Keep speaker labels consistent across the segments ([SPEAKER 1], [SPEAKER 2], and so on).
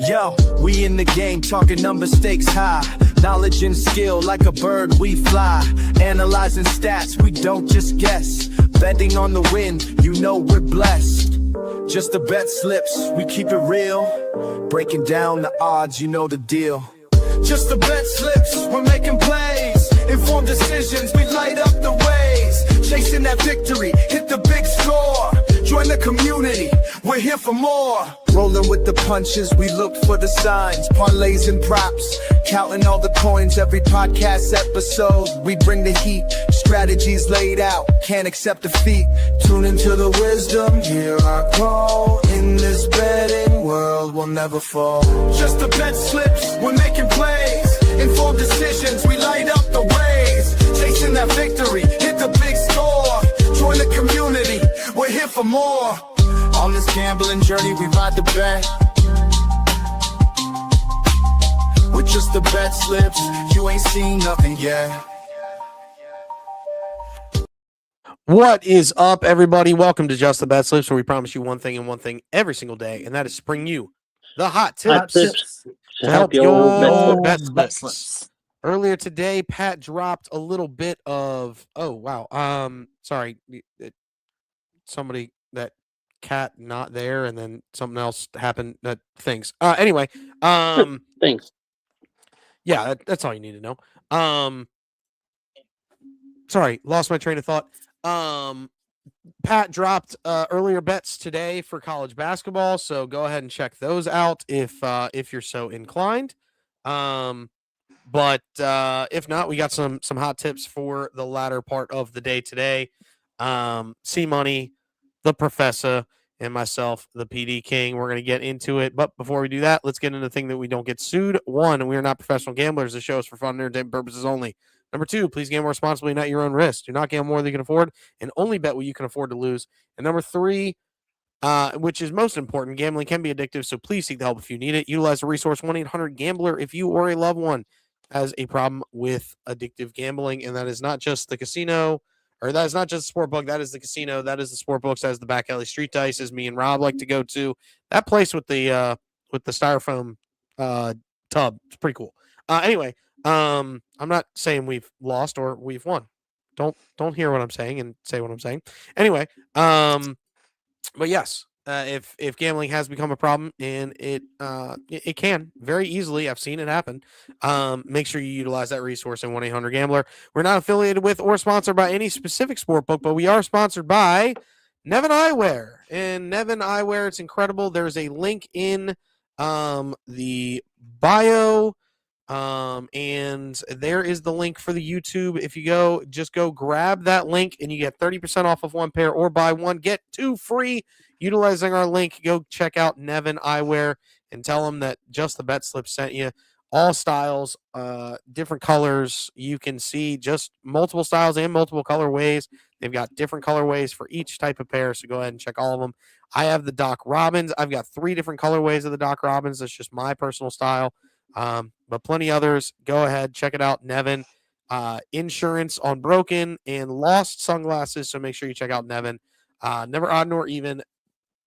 [SPEAKER 1] Yo, we in the game, talking number stakes high. Knowledge and skill, like a bird we fly. Analyzing stats, we don't just guess. Betting on the win, you know we're blessed. Just the bet slips, we keep it real. Breaking down the odds, you know the deal. Just the bet slips, we're making plays. Informed decisions, we light up the ways. Chasing that victory, hit the big score. Join the community, we're here for more. Rolling with the punches, we look for the signs. Parlays and props, counting all the coins every podcast episode. We bring the heat, strategies laid out, can't accept defeat. Tune into the wisdom, hear our call. In this betting world, we'll never fall. Just the bet slips, we're making plays. Informed decisions, we light up the ways. Chasing that victory, hit the big score. Join the community, we're here for more. On this gambling journey, we ride the bet. With just the bet slips, you ain't seen nothing yet.
[SPEAKER 2] What is up, everybody? Welcome to Just the Bet Slips, where we promise you one thing and one thing every single day, and that is to bring you the hot tips to help your bet slips. Earlier today, Pat dropped a little bit of somebody that cat not there, and then something else happened. Things. Anyway,
[SPEAKER 3] Thanks.
[SPEAKER 2] Yeah, that's all you need to know. Sorry, lost my train of thought. Pat dropped earlier bets today for college basketball, so go ahead and check those out if you're so inclined. But if not, we got some hot tips for the latter part of the day today. C Money, the Professor, and myself, the PD King. We're going to get into it. But before we do that, let's get into the thing that we don't get sued. 1, we are not professional gamblers. The show is for fun and entertainment purposes only. Number 2, please gamble responsibly, not your own risk. Do not gamble more than you can afford, and only bet what you can afford to lose. And number 3, which is most important, gambling can be addictive, so please seek the help if you need it. Utilize the resource 1-800-GAMBLER if you or a loved one has a problem with addictive gambling, and that is not just the casino, or that is not just the sport book. That is the casino. That is the sport books. That is the back alley street dice, as me and Rob like to go to. That place with the styrofoam tub. It's pretty cool. Anyway, I'm not saying we've lost or we've won. Don't hear what I'm saying and say what I'm saying. Anyway, but yes, if gambling has become a problem, and it can very easily, I've seen it happen. Make sure you utilize that resource in 1-800-GAMBLER. We're not affiliated with or sponsored by any specific sport book, but we are sponsored by Nevin Eyewear. And Nevin Eyewear, it's incredible. There's a link in the bio. And there is the link for the YouTube. If you just go grab that link, and you get 30% off of one pair, or buy one, get 2 free utilizing our link. Go check out Nevin Eyewear and tell them that Just the Bet Slip sent you. All styles, different colors. You can see just multiple styles and multiple colorways. They've got different colorways for each type of pair, so go ahead and check all of them. I have the Doc Robbins. I've got 3 different colorways of the Doc Robbins. That's just my personal style. But plenty others. Go ahead, check it out. Nevin, insurance on broken and lost sunglasses. So make sure you check out Nevin. Never odd nor even.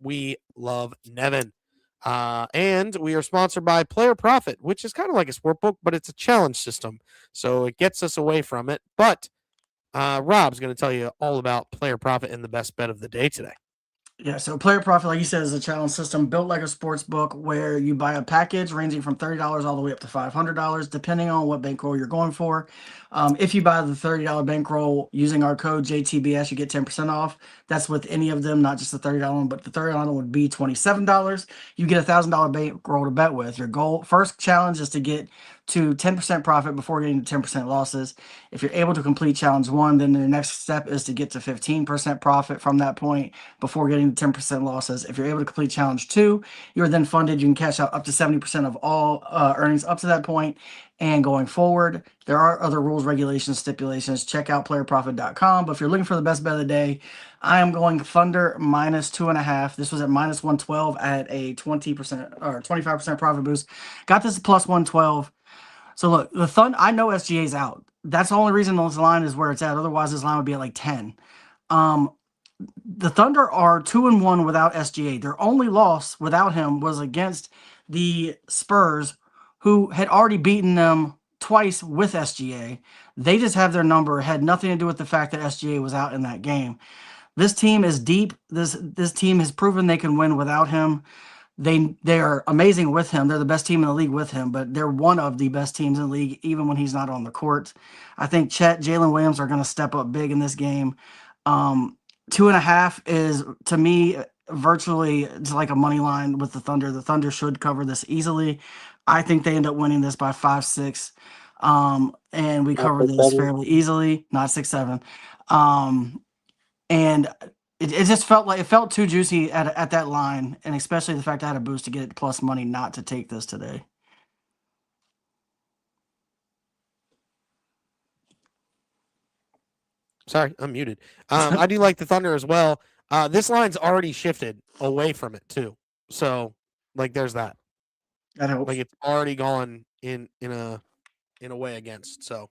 [SPEAKER 2] We love Nevin. And we are sponsored by Player Profit, which is kind of like a sport book, but it's a challenge system. So it gets us away from it. But Rob's going to tell you all about Player Profit and the best bet of the day today.
[SPEAKER 4] Yeah, so Player Profit, like you said, is a challenge system built like a sports book where you buy a package ranging from $30 all the way up to $500, depending on what bankroll you're going for. If you buy the $30 bankroll using our code JTBS, you get 10% off. That's with any of them, not just the $30 one, but the $30 one would be $27. You get a $1,000 bankroll to bet with. Your first challenge is to get to 10% profit before getting to 10% losses. If you're able to complete challenge 1, then the next step is to get to 15% profit from that point before getting to 10% losses. If you're able to complete challenge 2, you're then funded. You can cash out up to 70% of all earnings up to that point. And going forward, there are other rules, regulations, stipulations. Check out playerprofit.com. But if you're looking for the best bet of the day, I am going Thunder minus 2.5. This was at minus 112 at a 20% or 25% profit boost. Got this at plus 112. So look, the Thunder, I know SGA's out. That's the only reason this line is where it's at. Otherwise, this line would be at like 10. The Thunder are 2-1 without SGA. Their only loss without him was against the Spurs, who had already beaten them twice with SGA. They just have their number. It had nothing to do with the fact that SGA was out in that game. This team is deep. This team has proven they can win without him. They are amazing with him. They're the best team in the league with him, but they're one of the best teams in the league, even when he's not on the court. I think Chet, Jalen Williams are going to step up big in this game. 2.5 is, to me, virtually it's like a money line with the Thunder. The Thunder should cover this easily. I think they end up winning this by 5-6. And we cover this fairly easily, not 6-7. And it just felt too juicy at that line, and especially the fact I had a boost to get plus money not to take this today.
[SPEAKER 2] Sorry, I'm muted. I do like the Thunder as well. This line's already shifted away from it too. So, like, there's that.
[SPEAKER 4] That helps.
[SPEAKER 2] Like, it's already gone in a way against. So,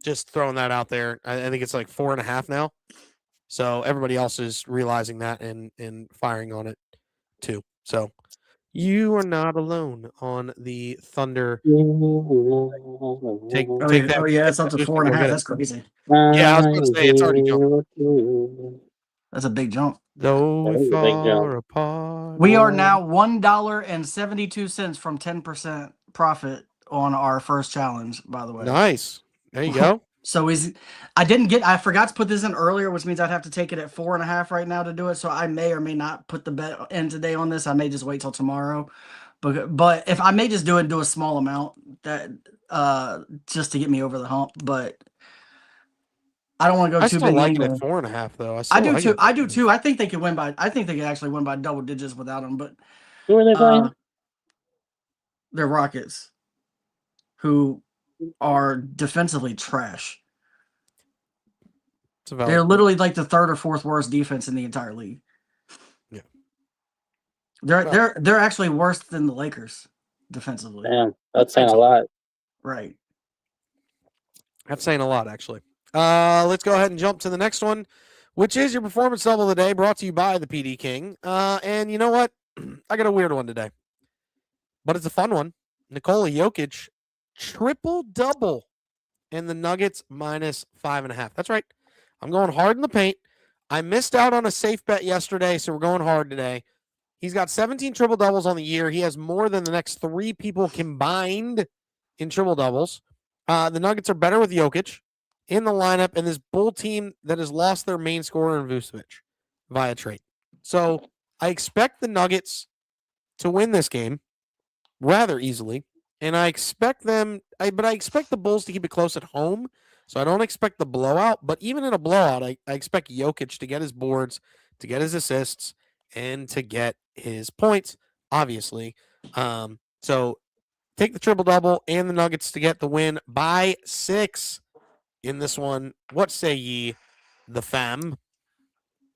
[SPEAKER 2] just throwing that out there. I think it's like 4.5 now. So everybody else is realizing that and firing on it too. So you are not alone on the Thunder. Take that.
[SPEAKER 4] Oh yeah, it's up to 4.5. That's crazy.
[SPEAKER 2] Yeah, I was going to say it's already jumped.
[SPEAKER 4] That's a big jump.
[SPEAKER 2] Though we far apart.
[SPEAKER 4] We are now $1.72 from 10% profit on our first challenge, by the way.
[SPEAKER 2] Nice. There you go.
[SPEAKER 4] So I forgot to put this in earlier, which means I'd have to take it at 4.5 right now to do it. So I may or may not put the bet in today on this. I may just wait till tomorrow. But if I may just do a small amount that just to get me over the hump. But I don't want to go too big.
[SPEAKER 2] I still like it at 4.5 though.
[SPEAKER 4] I do too. I do too. I think they could win by. I think they could actually win by double digits without them. But
[SPEAKER 3] who are they playing?
[SPEAKER 4] They're Rockets, who are defensively trash. They're literally like the third or fourth worst defense in the entire league.
[SPEAKER 2] Yeah,
[SPEAKER 4] they're actually worse than the Lakers defensively.
[SPEAKER 3] Damn, that's saying a lot.
[SPEAKER 4] Right.
[SPEAKER 2] That's saying a lot, actually. Let's go ahead and jump to the next one, which is your performance double of the day, brought to you by the PD King. And you know what? I got a weird one today, but it's a fun one. Nikola Jokic, triple-double, and the Nuggets minus 5.5. That's right. I'm going hard in the paint. I missed out on a safe bet yesterday, so we're going hard today. He's got 17 triple-doubles on the year. He has more than the next 3 people combined in triple-doubles. The Nuggets are better with Jokic in the lineup, and this Bull team that has lost their main scorer in Vucevic via trade. So I expect the Nuggets to win this game rather easily, and I expect the Bulls to keep it close at home. So I don't expect the blowout, but even in a blowout, I expect Jokic to get his boards, to get his assists, and to get his points, obviously. So take the triple-double and the Nuggets to get the win by 6 in this one. What say ye, the fam?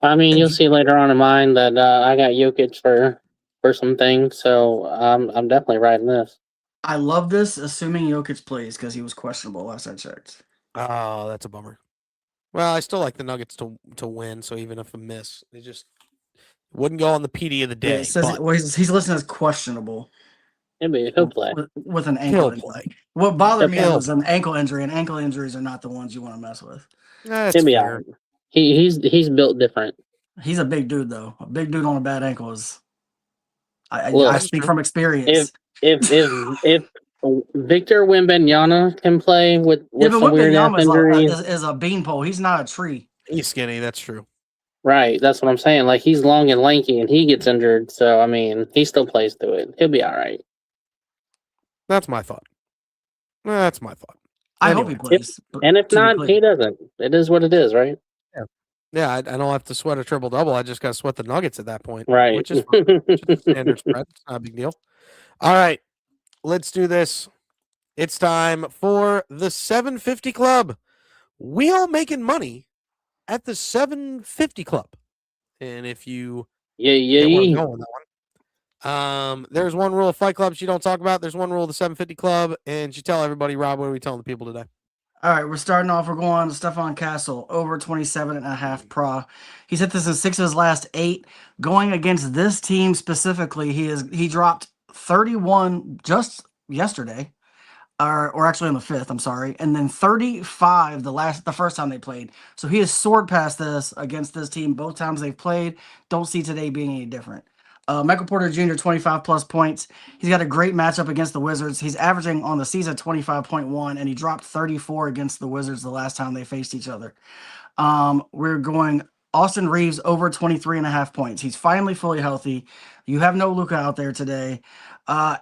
[SPEAKER 3] I mean, you'll see later on in mine that I got Jokic for some things, so I'm definitely riding this.
[SPEAKER 4] I love this, assuming Jokic plays, because he was questionable last I checked.
[SPEAKER 2] Oh, that's a bummer. Well, I still like the Nuggets to win, so even if a miss, it just wouldn't go on the PD of the day.
[SPEAKER 4] Yeah, it says, he's listed as questionable.
[SPEAKER 3] He'll play.
[SPEAKER 4] With an ankle injury. What bothered me was an ankle injury, and ankle injuries are not the ones you want to mess with.
[SPEAKER 2] That's fair.
[SPEAKER 3] He's built different.
[SPEAKER 4] He's a big dude, though. A big dude on a bad ankle is. I speak from experience.
[SPEAKER 3] If Victor Wembanyama can play with some weird injuries,
[SPEAKER 4] is a beanpole. He's not a tree.
[SPEAKER 2] He's skinny. That's true.
[SPEAKER 3] Right, that's what I'm saying. Like, he's long and lanky, and he gets injured. So I mean, he still plays through it. He'll be all right.
[SPEAKER 2] That's my thought.
[SPEAKER 4] I hope he plays.
[SPEAKER 3] If not, he doesn't. It is what it is, right?
[SPEAKER 2] Yeah, I don't have to sweat a triple-double. I just got to sweat the Nuggets at that point.
[SPEAKER 3] Right.
[SPEAKER 2] Which is fine. Which is standard spread. It's not a big deal. All right, let's do this. It's time for the 750 Club. We all making money at the 750 Club. And if you get where I'm going with that one, there's one rule of Fight Clubs you don't talk about. There's one rule of the 750 Club. And you tell everybody, Rob, what are we telling the people today?
[SPEAKER 4] All right, we're starting off. We're going to Stephon Castle, over 27.5 PRA. He's hit this in 6 of his last 8. Going against this team specifically, he dropped 31 just yesterday, or actually on the 5th, I'm sorry, and then 35 the first time they played. So he has soared past this against this team both times they've played. Don't see today being any different. Michael Porter Jr., 25 plus points. He's got a great matchup against the Wizards. He's averaging on the season 25.1, and he dropped 34 against the Wizards the last time they faced each other. We're going Austin Reeves over 23.5 points. He's finally fully healthy. You have no Luka out there today.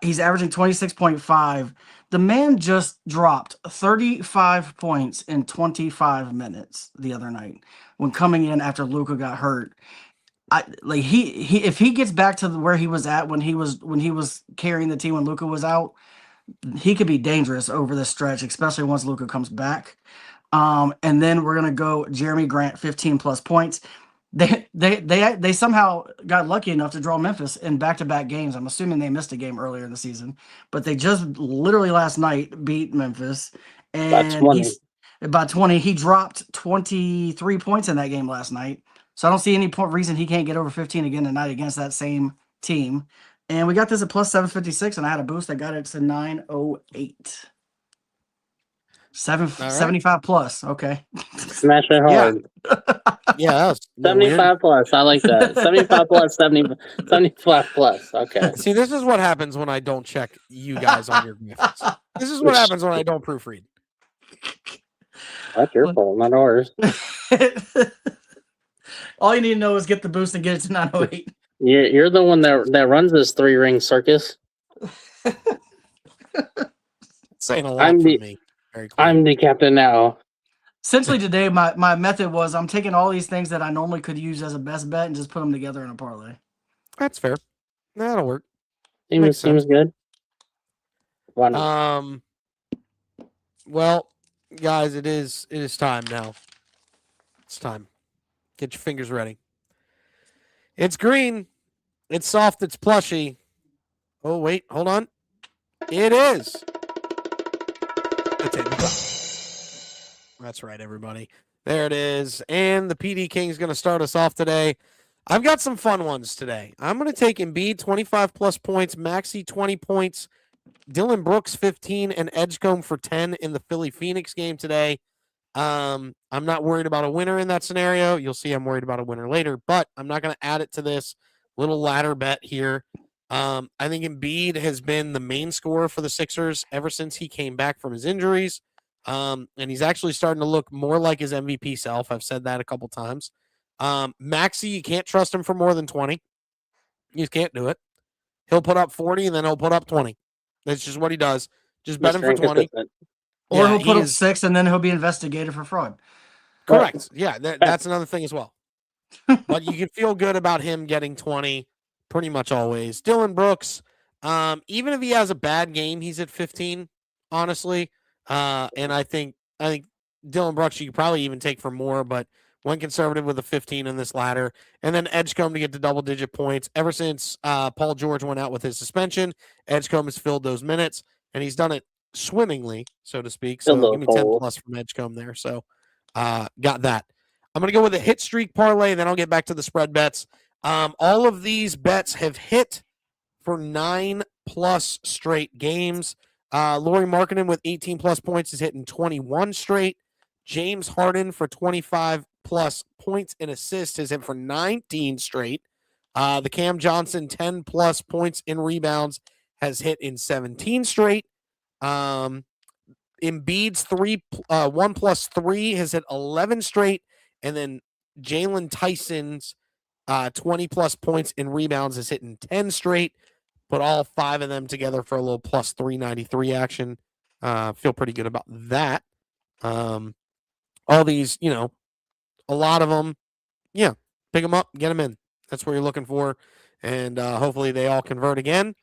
[SPEAKER 4] He's averaging 26.5. The man just dropped 35 points in 25 minutes the other night when coming in after Luka got hurt. If he gets back to where he was at when he was carrying the team when Luka was out, he could be dangerous over this stretch, especially once Luka comes back. And then we're gonna go Jeremy Grant, 15 plus points. They somehow got lucky enough to draw Memphis in back-to-back games. I'm assuming they missed a game earlier in the season, but they just literally last night beat Memphis, and he's about 20. He dropped 23 points in that game last night, so I don't see any reason he can't get over 15 again tonight against that same team. And we got this at plus 756, and I had a boost that got it to 908. 75 plus. Okay.
[SPEAKER 3] Smash it hard.
[SPEAKER 2] Yeah, that was
[SPEAKER 3] 75 plus. I like that. 75 plus, 75 plus. Okay.
[SPEAKER 2] See, this is what happens when I don't check you guys on your graphics. This is what happens when I don't proofread.
[SPEAKER 3] That's your fault, not ours.
[SPEAKER 4] All you need to know is get the boost and get it to 908.
[SPEAKER 3] You're the one that runs this 3-ring circus.
[SPEAKER 2] Saying a lot for me. Very cool.
[SPEAKER 3] I'm the captain now.
[SPEAKER 4] Essentially today, my method was I'm taking all these things that I normally could use as a best bet and just put them together in a parlay.
[SPEAKER 2] That's fair. That'll work.
[SPEAKER 3] Seems good. Why not?
[SPEAKER 2] Well, guys, it is time now. It's time. Get your fingers ready. It's green. It's soft. It's plushy. Oh, wait. Hold on. It is. That's right, everybody. There it is. And the PD King is going to start us off today. I've got some fun ones today. I'm going to take Embiid, 25 plus points, Maxey, 20 points, Dylan Brooks, 15, and Edgecombe for 10 in the Philly-Phoenix game today. I'm not worried about a winner in that scenario. You'll see I'm worried about a winner later, but I'm not going to add it to this little ladder bet here. I think Embiid has been the main scorer for the Sixers ever since he came back from his injuries. And he's actually starting to look more like his MVP self. I've said that a couple times. Maxey, you can't trust him for more than 20. You just can't do it. He'll put up 40 and then he'll put up 20. That's just what he does. Just bet him for 20.
[SPEAKER 4] Or he'll put up 6 and then he'll be investigated for fraud.
[SPEAKER 2] Correct. Yeah, that's another thing as well. But you can feel good about him getting 20 pretty much always. Dylan Brooks, even if he has a bad game, he's at 15, honestly. And I think Dylan Brooks you could probably even take for more, but went conservative with a 15 in this ladder. And then Edgecombe to get to double-digit points. Ever since Paul George went out with his suspension, Edgecombe has filled those minutes, and he's done it swimmingly, so to speak. So give me 10 plus from Edgecombe there. So got that. I'm going to go with a hit streak parlay, then I'll get back to the spread bets. All of these bets have hit for 9 plus straight games. Lauri Markkanen with 18 plus points is hitting 21 straight. James Harden for 25 plus points and assists is hit for 19 straight. The Cam Johnson 10 plus points and rebounds has hit in 17 straight. Embiid's 1 plus 3 has hit 11 straight. And then Jalen Tyson's 20 plus points and rebounds is hitting 10 straight. Put all 5 of them together for a little plus 393 action. Feel pretty good about that. All these, a lot of them, pick them up, get them in. That's what you're looking for. And hopefully they all convert again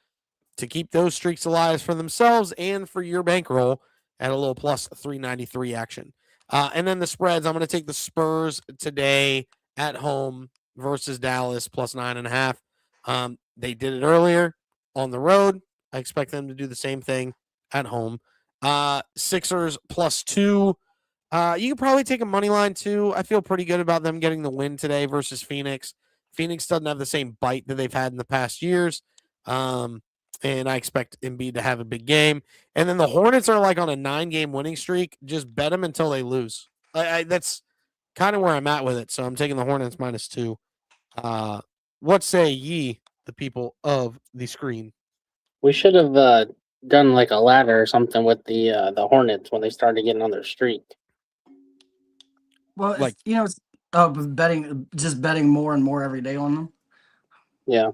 [SPEAKER 2] to keep those streaks alive for themselves and for your bankroll at a little plus 393 action. And then the spreads, I'm going to take the Spurs today at home versus Dallas plus 9.5. They did it earlier on the road. I expect them to do the same thing at home. Sixers plus 2. You could probably take a money line too. I feel pretty good about them getting the win today versus Phoenix. Phoenix doesn't have the same bite that they've had in the past years. and I expect Embiid to have a big game. And then the Hornets are like on a 9-game winning streak. Just bet them until they lose. That's kind of where I'm at with it. So I'm taking the Hornets -2. What say ye, the people of the screen?
[SPEAKER 3] We should have done like a ladder or something with the Hornets when they started getting on their streak.
[SPEAKER 4] Well,
[SPEAKER 2] Like-
[SPEAKER 4] it's betting more and more every day on them.
[SPEAKER 3] Yeah.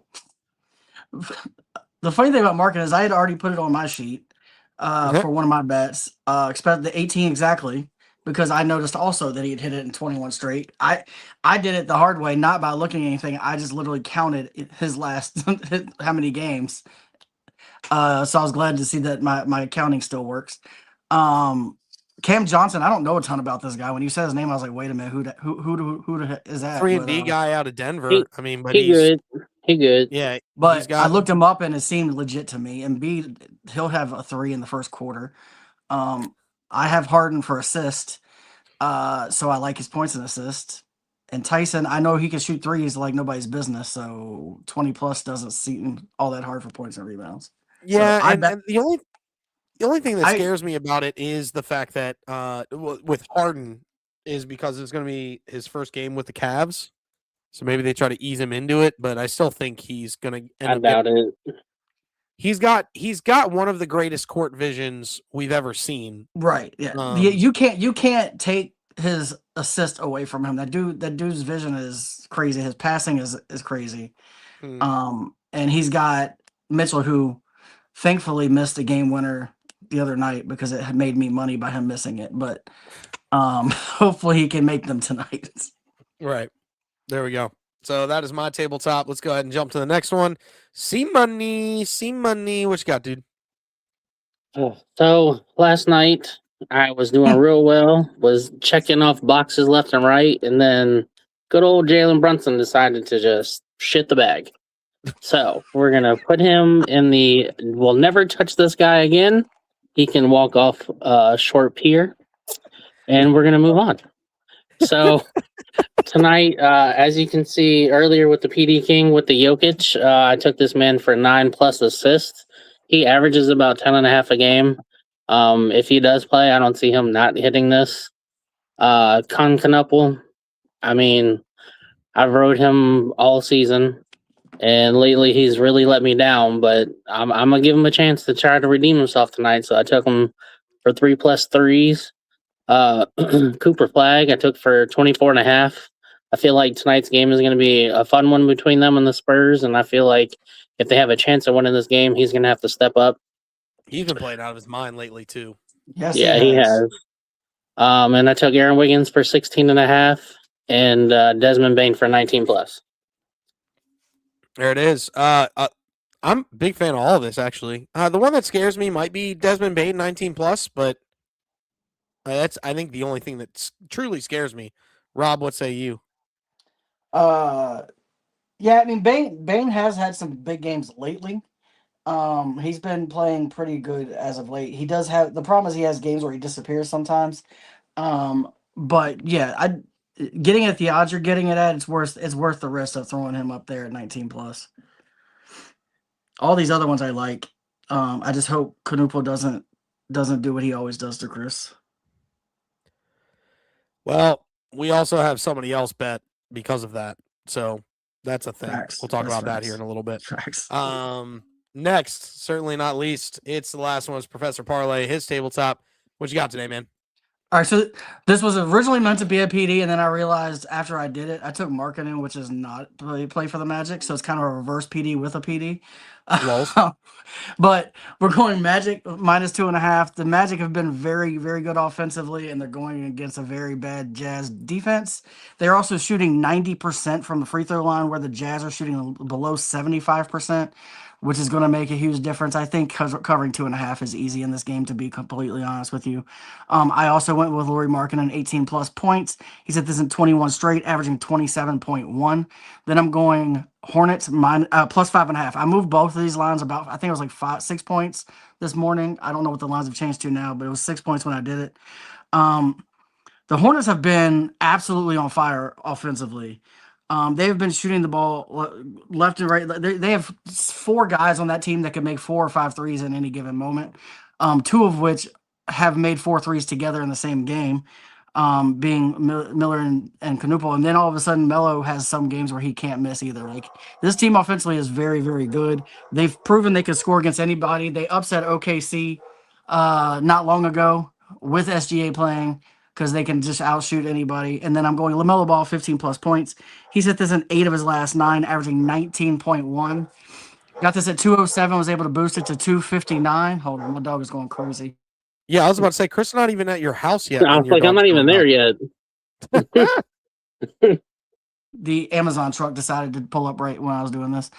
[SPEAKER 4] The funny thing about market is I had already put it on my sheet
[SPEAKER 2] Okay.
[SPEAKER 4] for one of my bets, expect the 18 exactly, because I noticed also that he had hit it in 21 straight. I did it the hard way, not by looking at anything. I just literally counted his last how many games. So I was glad to see that my accounting still works. Cam Johnson, I don't know a ton about this guy. When you said his name, I was like, wait a minute, who is that?
[SPEAKER 2] 3-and-D guy out of Denver.
[SPEAKER 3] He-
[SPEAKER 2] I mean, but
[SPEAKER 3] He good. He good.
[SPEAKER 2] Yeah,
[SPEAKER 4] But
[SPEAKER 2] he's got.
[SPEAKER 4] I looked him up and it seemed legit to me. Embiid, he'll have a 3 in the first quarter. I have Harden for assist, so I like his points and assists. And Tyson, I know he can shoot threes like nobody's business, so 20 plus doesn't seem all that hard for points and rebounds.
[SPEAKER 2] Yeah,
[SPEAKER 4] I
[SPEAKER 2] and,
[SPEAKER 4] bet-
[SPEAKER 2] and the only thing that
[SPEAKER 4] I-
[SPEAKER 2] scares me about it is the fact that with Harden is because it's going to be his first game with the Cavs, so maybe they try to ease him into it. But I still think he's going to end
[SPEAKER 3] I
[SPEAKER 2] up.
[SPEAKER 3] doubt it.
[SPEAKER 2] He's got one of the greatest court visions we've ever seen.
[SPEAKER 4] Right. Yeah.
[SPEAKER 2] Um,
[SPEAKER 4] You can't take his assist away from him. That dude's vision is crazy. His passing is crazy. And he's got Mitchell, who thankfully missed a game winner the other night because it had made me money by him missing it. But hopefully he can make them tonight.
[SPEAKER 2] Right. There we go. So that is my tabletop. Let's go ahead and jump to the next one. See money. What you got, dude?
[SPEAKER 3] So last night I was doing real well, was checking off boxes left and right, and then good old Jalen Brunson decided to just shit the bag. So we're gonna put him in the we'll never touch this guy again. He can walk off a short pier, and we're gonna move on. So tonight, as you can see earlier with the PD King with the Jokic, I took this man for 9+ assists. He averages about 10.5 a game. If he does play, I don't see him not hitting this. Knuppel, I mean, I've rode him all season, and lately he's really let me down, but I'm going to give him a chance to try to redeem himself tonight. So I took him for 3+ threes. Cooper Flag, I took for 24.5. I feel like tonight's game is going to be a fun one between them and the Spurs, and I feel like if they have a chance of winning this game, he's going to have to step up.
[SPEAKER 2] He's been playing out of his mind lately too.
[SPEAKER 4] Yes,
[SPEAKER 3] Yeah, he has. And I took Aaron Wiggins for 16.5 and Desmond Bain for 19+.
[SPEAKER 2] There it is. I'm a big fan of all of this actually. The one that scares me might be Desmond Bain 19+, but that's I think the only thing that truly scares me. Rob, what say you?
[SPEAKER 4] Yeah, I mean Bain has had some big games lately. He's been playing pretty good as of late. He does have the problem is he has games where he disappears sometimes. But yeah, getting at the odds you're getting it at, it's worth the risk of throwing him up there at 19+. All these other ones I like. I just hope Knuppel doesn't do what he always does to Chris.
[SPEAKER 2] Well, we also have somebody else bet because of that. So that's a thing.
[SPEAKER 4] Facts.
[SPEAKER 2] We'll talk
[SPEAKER 4] That's
[SPEAKER 2] about that
[SPEAKER 4] facts.
[SPEAKER 2] here in a little bit.
[SPEAKER 4] Tracks.
[SPEAKER 2] Next, certainly not least, it's the last one is Professor Parlay, his tabletop. What you got today, man?
[SPEAKER 4] All right, so this was originally meant to be a PD, and then I realized after I did it, I took marketing, which is not play for the Magic, so it's kind of a reverse PD with a PD. But we're going Magic -2.5. The Magic have been very, very good offensively, and they're going against a very bad Jazz defense. They're also shooting 90% from the free throw line, where the Jazz are shooting below 75%, which is going to make a huge difference. I think covering 2.5 is easy in this game, to be completely honest with you. I also went with Lauri Markkanen, 18+ points. He's at this in 21 straight, averaging 27.1. Then I'm going Hornets +5.5. I moved both of these lines about, I think it was like 6 points this morning. I don't know what the lines have changed to now, but it was 6 points when I did it. The Hornets have been absolutely on fire offensively. They have been shooting the ball left and right. They have 4 guys on that team that can make 4 or 5 threes in any given moment. 2 of which have made 4 threes together in the same game, being Miller and Knuppel. And then all of a sudden, Melo has some games where he can't miss either. Like, this team offensively is very, very good. They've proven they can score against anybody. They upset OKC not long ago with SGA playing, because they can just outshoot anybody. And then I'm going LaMelo Ball, 15 plus points. He's hit this in 8 of his last 9, averaging 19.1. Got this at 207, was able to boost it to 259. Hold on, my dog is going crazy.
[SPEAKER 2] Yeah, I was about to say, Chris, not even at your house yet.
[SPEAKER 3] I was like, I'm not even there yet.
[SPEAKER 4] The Amazon truck decided to pull up right when I was doing this,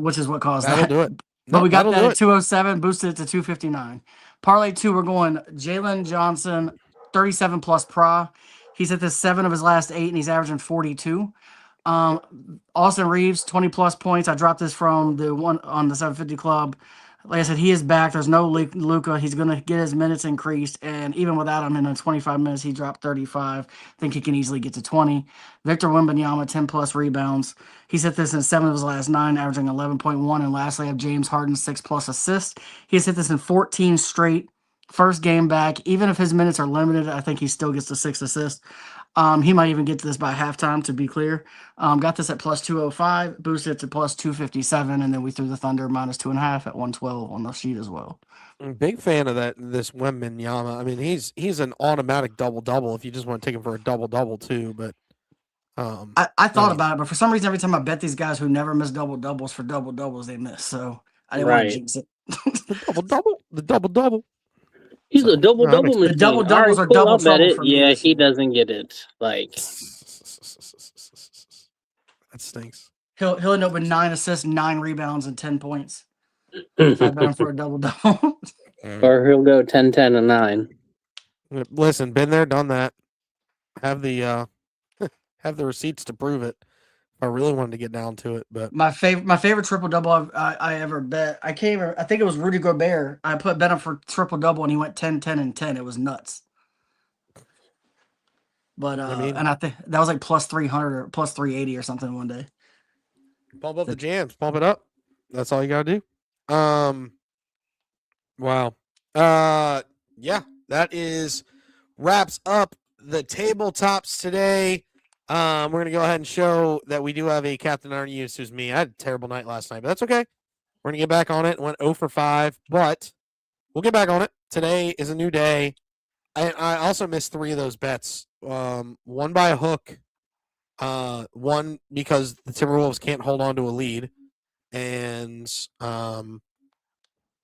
[SPEAKER 4] which is what caused
[SPEAKER 2] That'll
[SPEAKER 4] that.
[SPEAKER 2] do it.
[SPEAKER 4] But we got
[SPEAKER 2] that'll
[SPEAKER 4] that
[SPEAKER 2] do
[SPEAKER 4] at
[SPEAKER 2] it.
[SPEAKER 4] 207, boosted it to 259. Parlay 2, we're going Jalen Johnson, 37 plus pra. He's hit this 7 of his last 8, and he's averaging 42. Austin Reeves, 20 plus points. I dropped this from the one on the 750 club. Like I said, he is back. There's no Luka. He's going to get his minutes increased. And even without him in the 25 minutes, he dropped 35. I think he can easily get to 20. Victor Wembanyama, 10 plus rebounds. He's hit this in 7 of his last 9, averaging 11.1. And lastly, I have James Harden, 6 plus assists. He's hit this in 14 straight. First game back. Even if his minutes are limited, I think he still gets the 6 assists. He might even get to this by halftime, to be clear. Got this at plus 205, boosted it to plus 257, and then we threw the Thunder minus 2.5 at 112 on the sheet as well.
[SPEAKER 2] I'm a big fan of this Wembanyama. I mean, he's an automatic double-double if you just want to take him for a double-double too. But
[SPEAKER 4] I thought about it, but for some reason, every time I bet these guys who never miss double-doubles for double-doubles, they miss. So I didn't want to jinx it.
[SPEAKER 2] the double-double.
[SPEAKER 3] He's a double-double machine.
[SPEAKER 4] The double-doubles are
[SPEAKER 3] cool,
[SPEAKER 4] double
[SPEAKER 3] I'll bet
[SPEAKER 4] trouble
[SPEAKER 3] it.
[SPEAKER 4] for me
[SPEAKER 3] Yeah,
[SPEAKER 4] this
[SPEAKER 3] he
[SPEAKER 4] year.
[SPEAKER 3] doesn't get it. Like,
[SPEAKER 2] That stinks.
[SPEAKER 4] He'll end up with 9 assists, 9 rebounds, and 10 points. If I bet him for a double-double.
[SPEAKER 3] or he'll go 10, 10, and 9.
[SPEAKER 2] Listen, been there, done that. Have the have the receipts to prove it. I really wanted to get down to it, but
[SPEAKER 4] My favorite triple-double I ever bet. I think it was Rudy Gobert. I bet him for triple-double, and he went 10, 10, and 10. It was nuts. But and I think that was like plus 300 or plus 380 or something one day.
[SPEAKER 2] pump up the jams, pump it up. That's all you gotta do. Wow. Yeah, that wraps up the tabletops today. We're gonna go ahead and show that we do have a captain on our units, who's me. I had a terrible night last night, but that's okay. We're gonna get back on it. Went 0 for 5, but we'll get back on it. Today is a new day. I also missed 3 of those bets. One by a hook, one because the Timberwolves can't hold on to a lead, and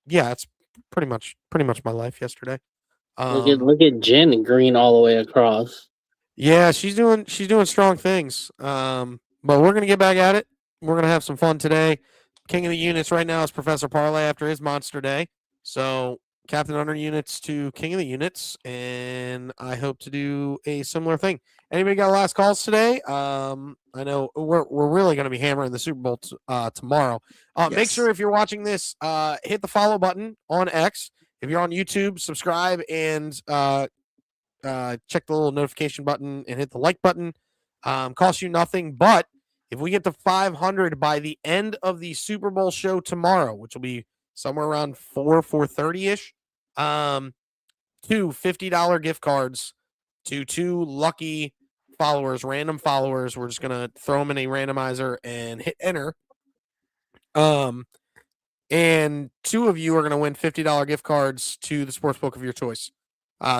[SPEAKER 2] yeah, it's pretty much my life yesterday.
[SPEAKER 3] Look at Jen green all the way across.
[SPEAKER 2] Yeah, she's doing strong things. But we're gonna get back at it. We're gonna have some fun today. King of the units right now is Professor Parlay after his monster day. So captain under units to king of the units, and I hope to do a similar thing. Anybody got last calls today? I know we're really going to be hammering the Super Bowl tomorrow. Make sure if you're watching this, hit the follow button on X. If you're on YouTube, subscribe and check the little notification button and hit the like button. Costs you nothing, but if we get to 500 by the end of the Super Bowl show tomorrow, which will be somewhere around 4:30ish, 2 $50 gift cards to 2 lucky followers, random followers. We're just gonna throw them in a randomizer and hit enter. And 2 of you are gonna win $50 gift cards to the sportsbook of your choice.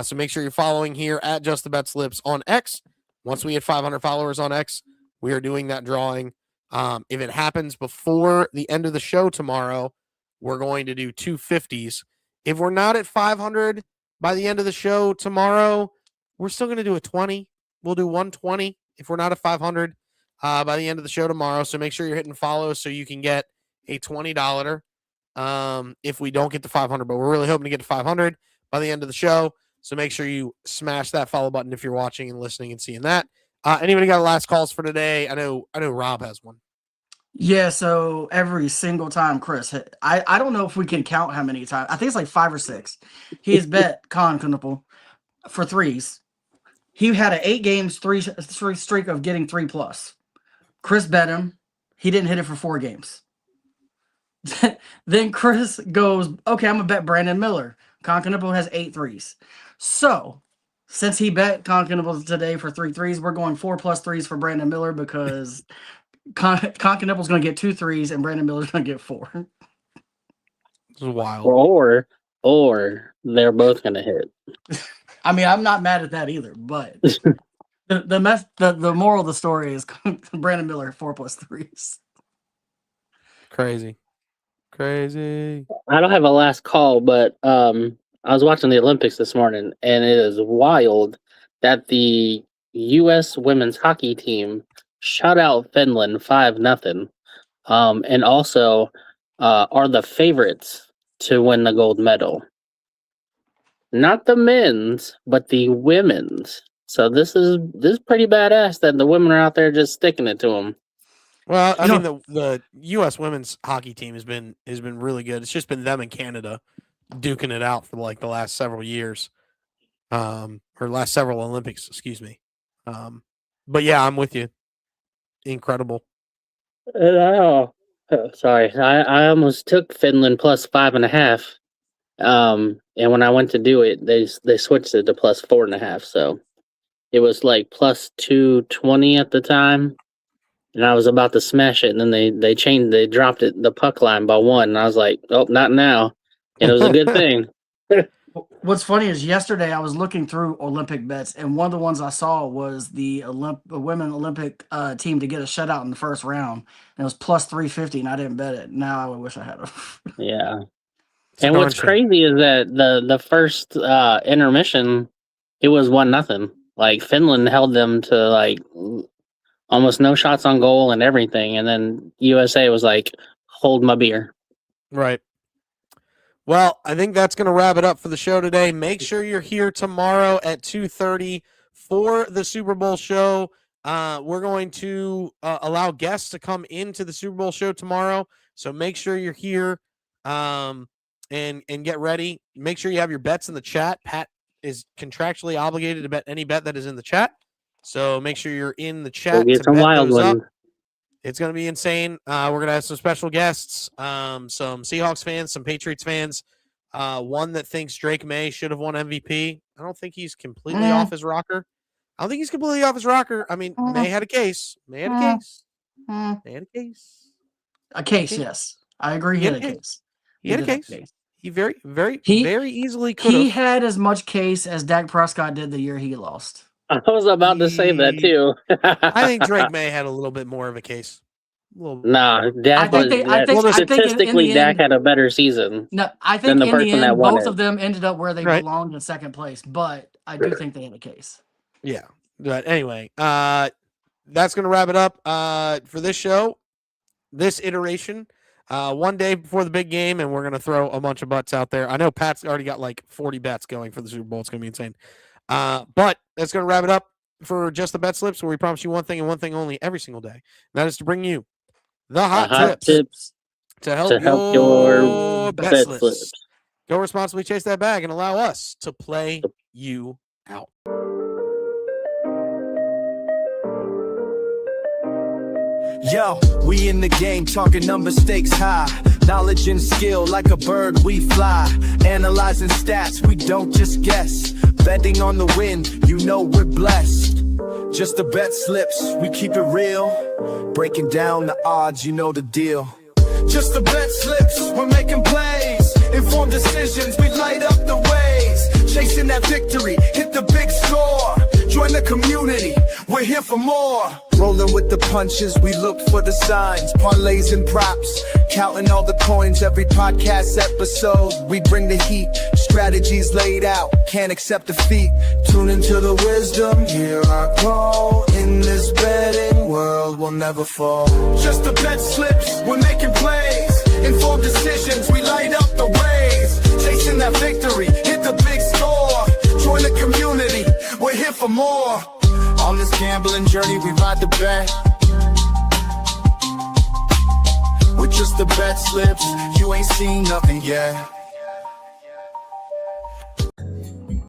[SPEAKER 2] So make sure you're following here at Just the BetSlips on X. Once we hit 500 followers on X, we are doing that drawing. If it happens before the end of the show tomorrow, we're going to do 2 50s. If we're not at 500 by the end of the show tomorrow, we're still going to do a 20. We'll do 120 if we're not at 500 by the end of the show tomorrow. So make sure you're hitting follow so you can get a $20 if we don't get to 500. But we're really hoping to get to 500 by the end of the show. So make sure you smash that follow button if you're watching and listening and seeing that. Anybody got last calls for today? I know Rob has one.
[SPEAKER 4] Yeah, so every single time Chris hit, I don't know if we can count how many times. I think it's like 5 or 6. He has bet Knuppel for threes. He had an 8 games, 3 streak of getting 3 plus. Chris bet him. He didn't hit it for 4 games. Then Chris goes, okay, I'm going to bet Brandon Miller. Concanippo has 8 threes. So, since he bet Concanippo today for 3 threes, we're going 4 plus threes for Brandon Miller because Concanippo's going to get 2 threes and Brandon Miller's going to get 4.
[SPEAKER 2] This is wild.
[SPEAKER 3] Or they're both going to hit.
[SPEAKER 4] I mean, I'm not mad at that either, but the moral of the story is Brandon Miller 4 plus threes.
[SPEAKER 2] Crazy.
[SPEAKER 3] I don't have a last call, but I was watching the Olympics this morning, and it is wild that the U.S. women's hockey team shut out Finland 5-0, and also are the favorites to win the gold medal. Not the men's, but the women's. So this is pretty badass that the women are out there just sticking it to them.
[SPEAKER 2] Well, I mean, the U.S. women's hockey team has been really good. It's just been them and Canada duking it out for like the last several years, or last several Olympics, excuse me. But yeah, I'm with you. Incredible.
[SPEAKER 3] Sorry, I almost took Finland plus 5.5. And when I went to do it, they switched it to plus 4.5. So it was like plus 220 at the time. And I was about to smash it, and then they dropped it the puck line by 1, and I was like, oh, not now. And it was a good thing.
[SPEAKER 4] What's funny is yesterday I was looking through Olympic bets, and one of the ones I saw was the women Olympic team to get a shutout in the first round, and it was plus 350, and I didn't bet it. Now I wish I had it.
[SPEAKER 3] Yeah. And what's crazy is that the first intermission, it was 1-0. Like Finland held them to like almost no shots on goal and everything, and then USA was like, hold my beer.
[SPEAKER 2] Right. Well, I think that's going to wrap it up for the show today. Make sure you're here tomorrow at 2:30 for the Super Bowl show. We're going to allow guests to come into the Super Bowl show tomorrow, so make sure you're here and get ready. Make sure you have your bets in the chat. Pat is contractually obligated to bet any bet that is in the chat. So make sure you're in the chat.
[SPEAKER 3] We'll get some wild ones.
[SPEAKER 2] It's going to be insane. We're going to have some special guests, some Seahawks fans, some Patriots fans. One that thinks Drake May should have won MVP. I don't think he's completely off his rocker. I mean, May had a case.
[SPEAKER 4] A case,
[SPEAKER 2] Okay.
[SPEAKER 4] yes. I agree. He had a case.
[SPEAKER 2] He had a case. He very easily could have.
[SPEAKER 4] He had as much case as Dak Prescott did the year he lost.
[SPEAKER 3] I was about to say that too.
[SPEAKER 2] I think Drake May had a little bit more of a case.
[SPEAKER 3] Nah, Dak statistically, Dak had a better season.
[SPEAKER 4] No, I think in the end, both of them ended up where they
[SPEAKER 2] Right.
[SPEAKER 4] belonged in second place, but I do think they had a case.
[SPEAKER 2] Yeah. But anyway, that's going to wrap it up for this show, this iteration. One day before the big game, and we're going to throw a bunch of butts out there. I know Pat's already got like 40 bets going for the Super Bowl. It's going to be insane. But that's going to wrap it up for just the BetSlips, where we promise you one thing and one thing only every single day. And that is to bring you the hot tips to help your BetSlips. Go responsibly chase that bag and allow us to play you out.
[SPEAKER 1] Yo, we in the game talking number stakes high. Knowledge and skill like a bird we fly. Analyzing stats, we don't just guess. Betting on the win, you know we're blessed. Just the bet slips, we keep it real. Breaking down the odds, you know the deal. Just the bet slips, we're making plays. Informed decisions, we light up the ways. Chasing that victory, hit the big score. Join the community, we're here for more. Rolling with the punches, we look for the signs. Parlays and props, counting all the coins. Every podcast episode, we bring the heat. Strategies laid out, can't accept defeat. Tune into the wisdom, hear our call. In this betting world, we'll never fall. Just the bet slips, we're making plays. Informed decisions, we light up the ways. Chasing that victory, hit the big score. Join the community, we're here for more. On this gambling journey, we ride the bet. With just the bet slips, you ain't seen nothing yet.